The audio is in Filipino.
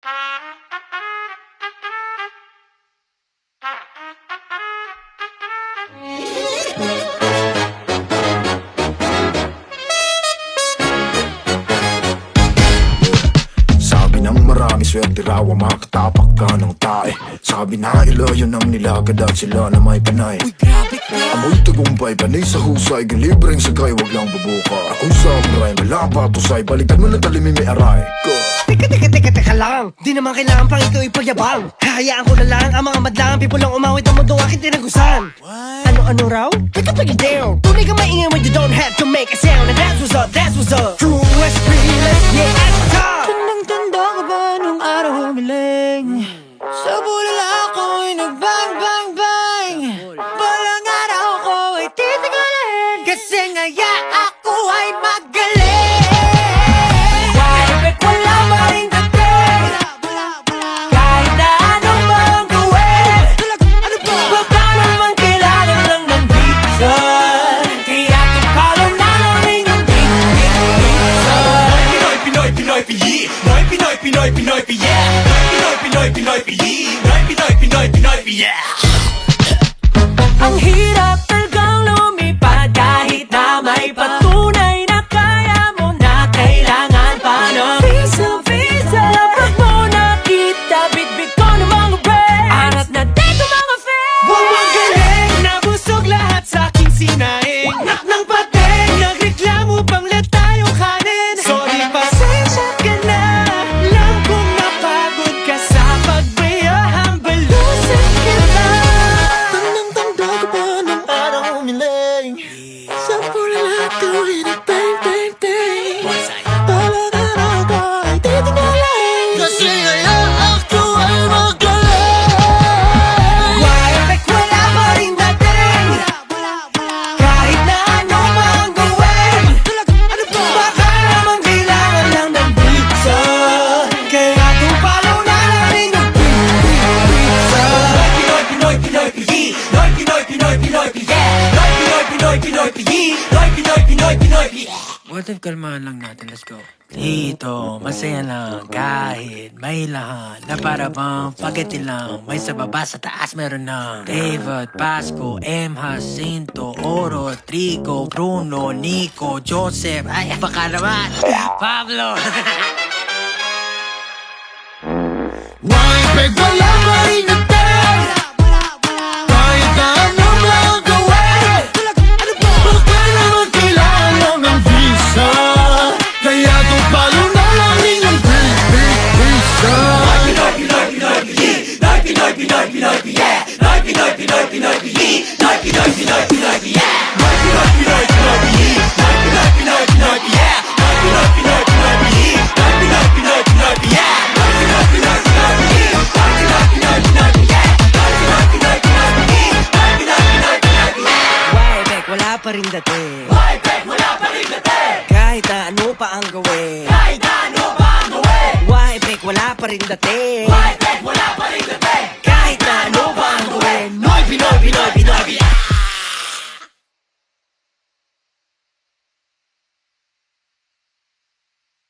Sabi ng marami, swerte raw ang makatapak ka ng tae. Sabi na ilayo ng nilagad at sila na may panay. Uy, grabe ka. Amoy tagumpay, panay sa husay, gilibreng sagay, wag lang bubuka. Ako samurai, malapa pusay, balikan mo na talimim may aray. Teka lang, di naman kailangan pang ikaw ipagyabang. Hahayaan ko na lang ang mga madlang people lang umawit ang mundo aking tinagusan. Ano raw? Take it down. Tunay ka maingay when you don't have to make a sound. And that's what's up. True West realest, yeah, at the top. Tandang-tanda ka ba nung araw humiling? Sa bulala ako'y nagbang bang bang. Balang araw ko ay titigalin, kasi ngaya ako ay magaling. Kahit wala pa rin dating, kahit na anong bang gawin, wag ka naman kailangan lang ng reason. Kaya tupalo na lang rin yung reason. Pinoy, Pinoy, Piyi. Pinoy, Pinoy, Pinoy, Piyi. Pinoy, Pinoy, Pinoy, Piyi. Pinoy, Pinoy, Pinoy, Piyi. Ang hirap talagang lumipad kahit na may patunay na kaya mo na kailangan pa ng visa. Pag mo nakita, bitbit ko ng mga breaks. Anat na dito mga fans. Huwag magaling, nabusog lahat sa aking sinaing. Nak ng pating, nagreklamo pang let tayong kanin. Sorry, pasensya ka na. Alam kong napagod ka sa pagbayahang balusin kita. Tandang-tanda ka ba ng araw humiling? Sa bulala ako'y nagbang bang bang. Balang araw ko ay titingalain, kasi ngayon ako ay magaling. Kahit wala pa rin dating, kahit na ano mang gawin, baka naman kailangan lang ng reason. Kaya tupalo na lang rin yung reason. Pinoy, Pinoy, Piyi. Pinoy, Pinoy, Pinoy, Piyi. Pinoy, Pinoy, Pinoy, Piyi. Pinoy, Pinoy, Pinoy, Piyi. What if kalmahan lang natin, let's go. Dito, masaya lang kahit may lahat na para bang spaghetti lang. May sa baba, sa taas meron na David, Pasco, M. Jacinto, Oro, Trigo, Bruno, Nico, Joseph, ay baka naman, Pablo. Wipe, wala pa rin natin. Kahit na ano lang gawin, baka naman kailangan lang ng visa. Kaya tupalo na lang rin ang visa. Pinoy, Pinoy, Pinoy, Piyi. Pinoy, Pinoy, Pinoy, Piyi. Pinoy, Pinoy, Pinoy, Piyi. Pinoy, Pinoy, Pinoy, Piyi. Pinoy, Pinoy, Pinoy, Piyi. Pinoy, Pinoy, Pinoy, Piyi. Pinoy, Pinoy, Pinoy, Piyi. Pinoy, Pinoy, Pinoy, Piyi. Pinoy, Pinoy, Pinoy, Piyi. Pinoy, Pinoy, Pinoy, Piyi. Pinoy, Pinoy, Pinoy, Piyi. Pinoy, Pinoy, Pinoy, Piyi. Wybek, wala pa rin dating. Wybek, wala pa rin dating. Kahit na ano pa ang gawin. Kahit na ano pa ang gawin. Wybek, wala pa rin dating.